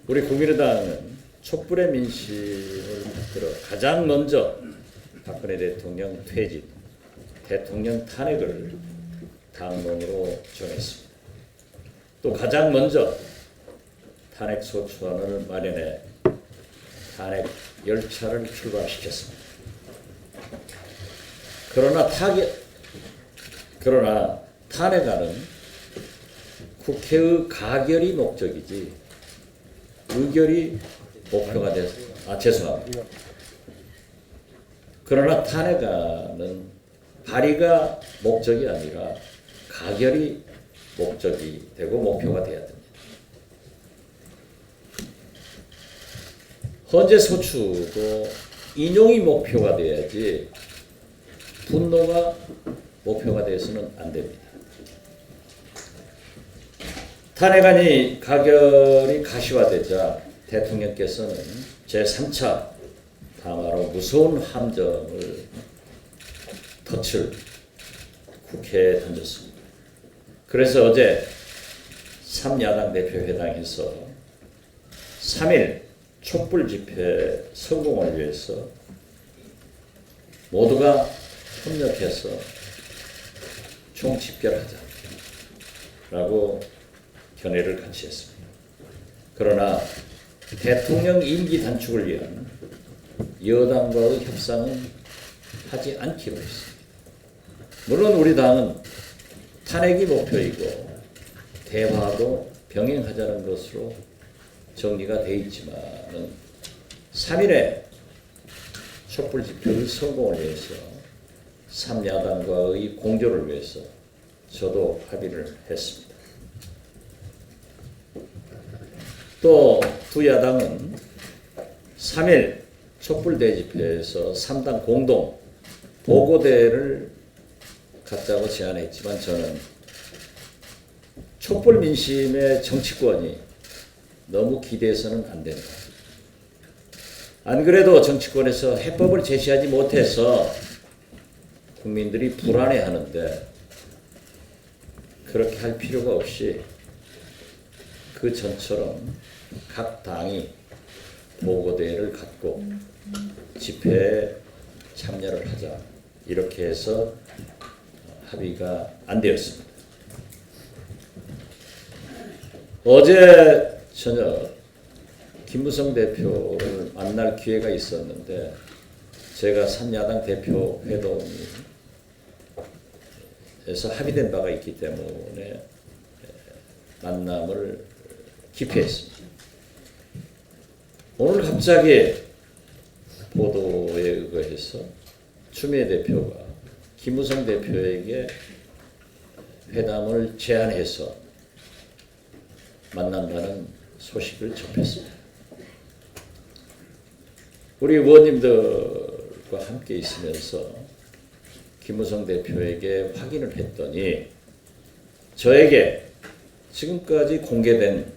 우리 국민의당은 촛불의 민심을 받들어 가장 먼저 박근혜 대통령 퇴진, 대통령 탄핵을 당론으로 정했습니다. 또 가장 먼저 탄핵 소추안을 마련해 탄핵 열차를 출발시켰습니다. 그러나 탄핵안은 국회의 가결이 목적이지 의결이 목표가 돼서 죄송합니다. 그러나 탄핵안은 발의가 목적이 아니라 가결이 목적이 되고 목표가 돼야 됩니다. 헌재 소추도 인용이 목표가 돼야지 분노가 목표가 돼서는 안 됩니다. 탄핵안이 가결이 가시화되자 대통령께서는 제3차 당화로 무서운 함정을 덫을 국회에 던졌습니다. 그래서 어제 3야당 대표회당에서 3일 촛불 집회 성공을 위해서 모두가 협력해서 총집결하자라고 견해를 같이 했습니다. 그러나 대통령 임기 단축을 위한 여당과의 협상은 하지 않기로 했습니다. 물론 우리 당은 탄핵이 목표이고 대화도 병행하자는 것으로 정리가 되어 있지만은 3일에 촛불 집회의 성공을 위해서 3야당과의 공조를 위해서 저도 합의를 했습니다. 또 두 야당은 3일 촛불 대집회에서 3당 공동 보고대를 갖자고 제안했지만 저는 촛불 민심의 정치권이 너무 기대해서는 안 된다. 안 그래도 정치권에서 해법을 제시하지 못해서 국민들이 불안해하는데 그렇게 할 필요가 없이 그 전처럼 각 당이 보고대회를 갖고 집회에 참여를 하자 이렇게 해서 합의가 안 되었습니다. 어제 저녁 김무성 대표를 만날 기회가 있었는데 제가 3야당 대표 회동에서 합의된 바가 있기 때문에 만남을 기피했습니다. 오늘 갑자기 보도에 의거해서 추미애 대표가 김무성 대표에게 회담을 제안해서 만난다는 소식을 접했습니다. 우리 의원님들과 함께 있으면서 김무성 대표에게 확인을 했더니 저에게 지금까지 공개된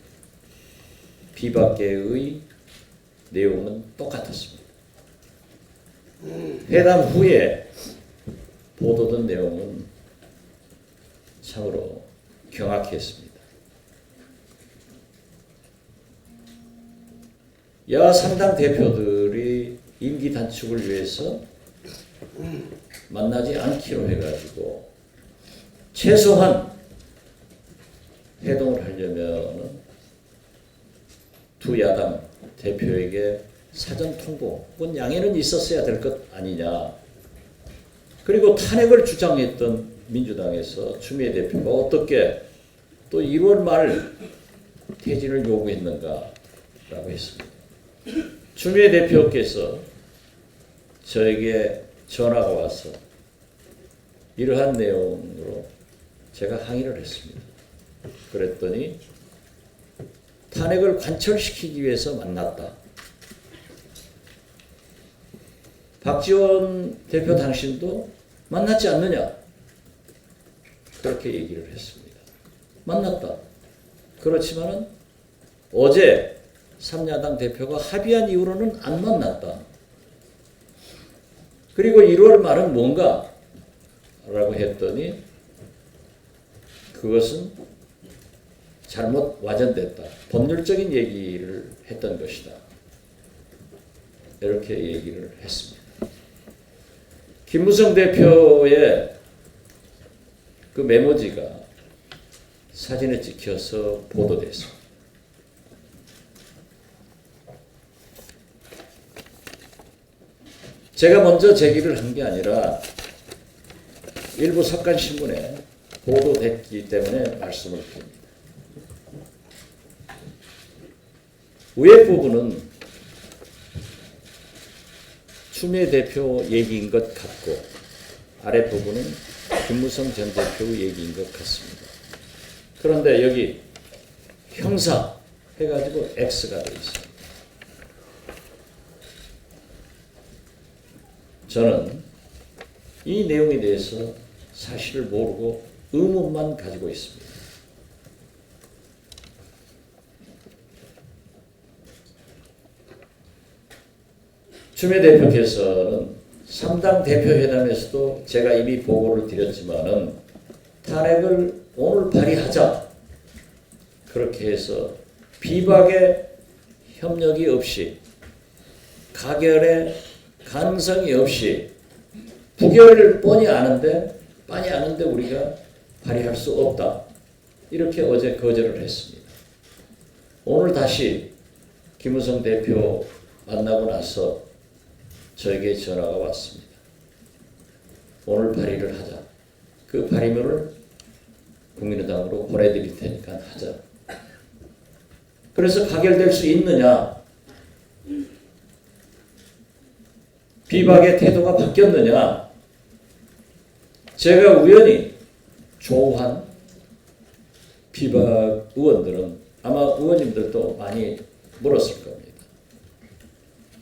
비박계의 내용은 똑같았습니다. 회담 후에 보도된 내용은 참으로 경악했습니다. 야3당 대표들이 임기 단축을 위해서 만나지 않기로 해가지고 최소한 회동을 하려면 두 야당 대표에게 사전 통보 혹은 양해는 있었어야 될 것 아니냐. 그리고 탄핵을 주장했던 민주당에서 추미애 대표가 어떻게 또 2월 말 퇴진을 요구했는가라고 했습니다. 추미애 대표께서 저에게 전화가 와서 이러한 내용으로 제가 항의를 했습니다. 그랬더니 탄핵을 관철시키기 위해서 만났다. 박지원 대표 당신도 만났지 않느냐? 그렇게 얘기를 했습니다. 만났다. 그렇지만은 어제 3야당 대표가 합의한 이후로는 안 만났다. 그리고 1월 말은 뭔가? 라고 했더니 그것은 잘못 와전됐다. 법률적인 얘기를 했던 것이다. 이렇게 얘기를 했습니다. 김무성 대표의 그 메모지가 사진에 찍혀서 보도됐습니다. 제가 먼저 제기를 한 게 아니라 일부 석간신문에 보도됐기 때문에 말씀을 드립니다. 위에 부분은 추미애 대표 얘기인 것 같고 아래 부분은 김무성 전 대표 얘기인 것 같습니다. 그런데 여기 형사 해가지고 X가 되어 있습니다. 저는 이 내용에 대해서 사실을 모르고 의문만 가지고 있습니다. 추미애 대표께서는 3당 대표회담에서도 제가 이미 보고를 드렸지만은 탄핵을 오늘 발의하자 그렇게 해서 비박의 협력이 없이 가결의 가능성이 없이 부결을 뻔히 아는데 우리가 발의할 수 없다. 이렇게 어제 거절을 했습니다. 오늘 다시 김무성 대표 만나고 나서 저에게 전화가 왔습니다. 오늘 발의를 하자. 그 발의문을 국민의당으로 보내드릴 테니까 하자. 그래서 가결될 수 있느냐? 비박의 태도가 바뀌었느냐? 제가 우연히 조우한 비박 의원들은 아마 의원님들도 많이 물었을 겁니다.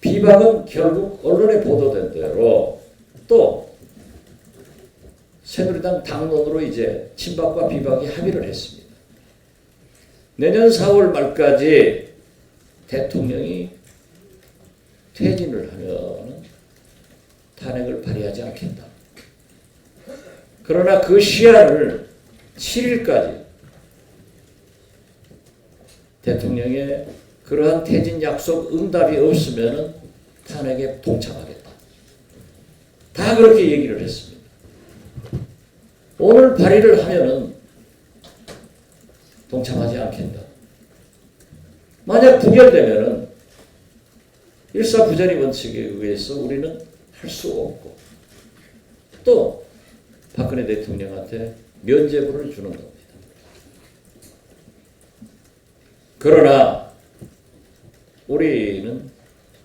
비박은 결국 언론에 보도된 대로 또 새누리당 당론으로 이제 친박과 비박이 합의를 했습니다. 내년 4월 말까지 대통령이 퇴진을 하면 탄핵을 발의하지 않겠다. 그러나 그 시한을 7일까지 대통령의 그러한 퇴진 약속 응답이 없으면 탄핵에 동참하겠다. 다 그렇게 얘기를 했습니다. 오늘 발의를 하면은 동참하지 않겠다. 만약 부결되면은 일사부전의 원칙에 의해서 우리는 할 수 없고 또 박근혜 대통령한테 면죄부를 주는 겁니다. 그러나 우리는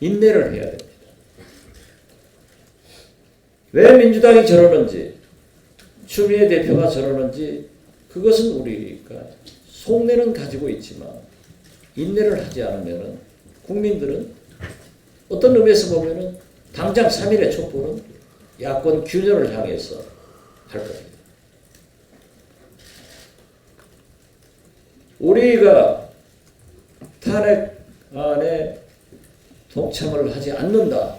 인내를 해야 됩니다. 왜 민주당이 저러는지 추미애 대표가 저러는지 그것은 우리가 속내는 가지고 있지만 인내를 하지 않으면 국민들은 어떤 의미에서 보면 당장 3일의 촛불은 야권 균열을 향해서 할 겁니다. 우리가 탄핵안에 동참을 하지 않는다.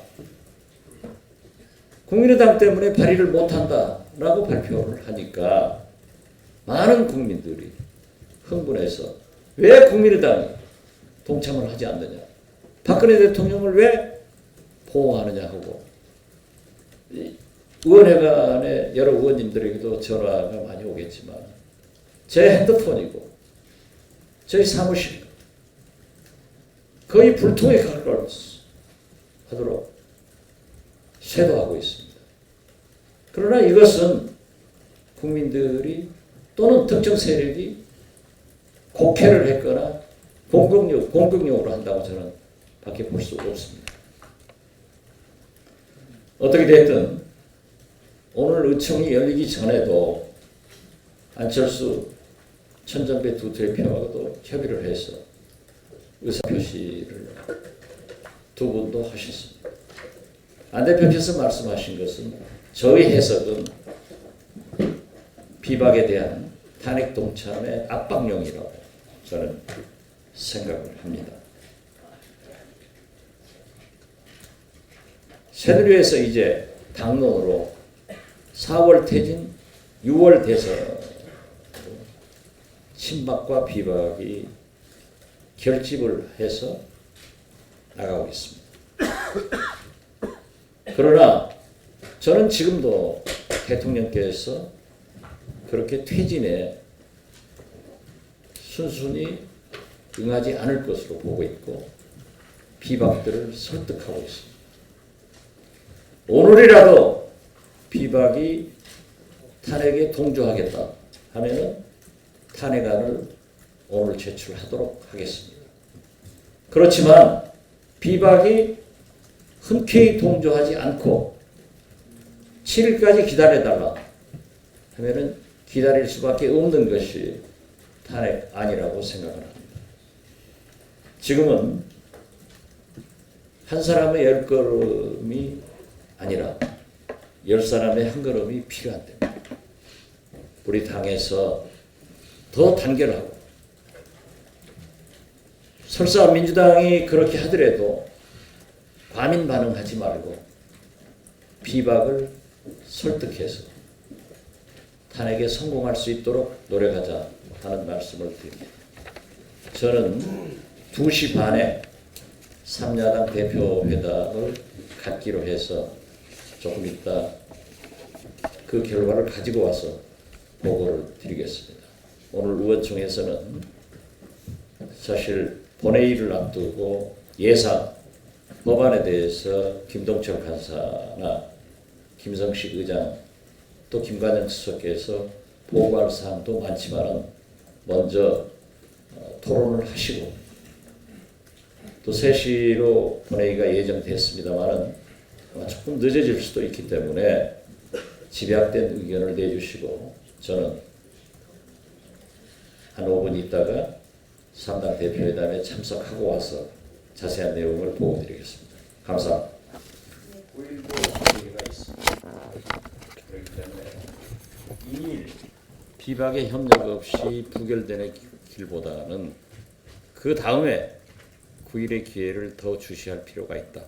국민의당 때문에 발의를 못한다라고 발표를 하니까 많은 국민들이 흥분해서 왜 국민의당이 동참을 하지 않느냐. 박근혜 대통령을 왜 보호하느냐 하고 의원회관에 여러 의원님들에게도 전화가 많이 오겠지만 제 핸드폰이고 저희 사무실 거의 불통에 가까워하도록 쇄도하고 있습니다. 그러나 이것은 국민들이 또는 특정 세력이 곡해를 했거나 공격용으로 한다고 저는 밖에 볼 수 없습니다. 어떻게 됐든 오늘 의총이 열리기 전에도 안철수, 천정배 두 대표하고도 협의를 해서 의사표시를 두 분도 하셨습니다. 안 대표께서 말씀하신 것은 저희 해석은 비박에 대한 탄핵 동참의 압박용이라고 저는 생각을 합니다. 새누리에서 이제 당론으로 4월 퇴진, 6월 대선 친박과 비박이 결집을 해서 나가고 있습니다. 그러나 저는 지금도 대통령께서 그렇게 퇴진에 순순히 응하지 않을 것으로 보고 있고 비박들을 설득하고 있습니다. 오늘이라도 비박이 탄핵에 동조하겠다 하면은 탄핵안을 오늘 제출하도록 하겠습니다. 그렇지만 비박이 흔쾌히 동조하지 않고 7일까지 기다려달라 하면은 기다릴 수밖에 없는 것이 탄핵안이라고 생각을 합니다. 지금은 한 사람의 10걸음이 아니라 10사람의 한 걸음이 필요한데 우리 당에서 더 단결하고 설사 민주당이 그렇게 하더라도 과민 반응하지 말고 비박을 설득해서 탄핵에 성공할 수 있도록 노력하자 하는 말씀을 드립니다. 저는 2시 반에 3야당 대표회담을 갖기로 해서 조금 이따 그 결과를 가지고 와서 보고를 드리겠습니다. 오늘 의원총회에서는 사실 본회의를 앞두고 예산 법안에 대해서 김동철 간사나 김성식 의장 또 김관영 수석께서 보고할 사항도 많지만은 먼저 토론을 하시고 또 3시로 본회의가 예정됐습니다만은 아마 조금 늦어질 수도 있기 때문에 집약된 의견을 내주시고 저는 한 5분 있다가 3당 대표회담에 참석하고 와서 자세한 내용을 보고드리겠습니다. 감사합니다. 9일도 회의가 있습니다. 그렇기 때문에 2일 비박의 협력 없이 부결되는 길보다는 그 다음에 9일의 기회를 더 주시할 필요가 있다.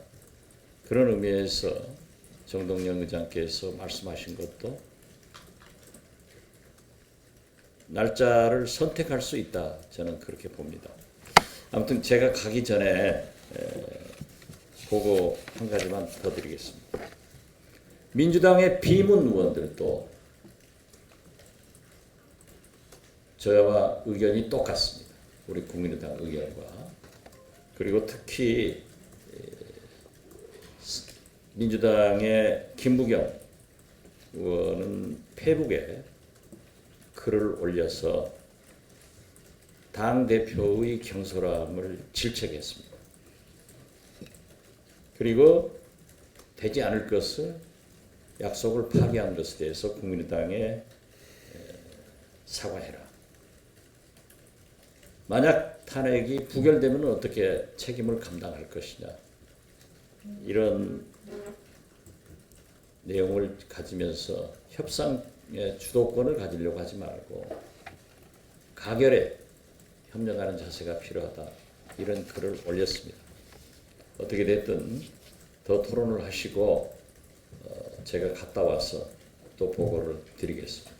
그런 의미에서 정동영 의장께서 말씀하신 것도 날짜를 선택할 수 있다. 저는 그렇게 봅니다. 아무튼 제가 가기 전에 보고 한 가지만 더 드리겠습니다. 민주당의 비문 의원들도 저와 의견이 똑같습니다. 우리 국민의당 의견과. 그리고 특히 민주당의 김부겸 의원은 페북에 글을 올려서 당대표의 경솔함을 질책했습니다. 그리고 되지 않을 것을 약속을 파기한 것에 대해서 국민의당에 사과해라. 만약 탄핵이 부결되면 어떻게 책임을 감당할 것이냐. 이런 내용을 가지면서 협상의 주도권을 가지려고 하지 말고 가결에 협력하는 자세가 필요하다. 이런 글을 올렸습니다. 어떻게 됐든 더 토론을 하시고 제가 갔다 와서 또 보고를 드리겠습니다.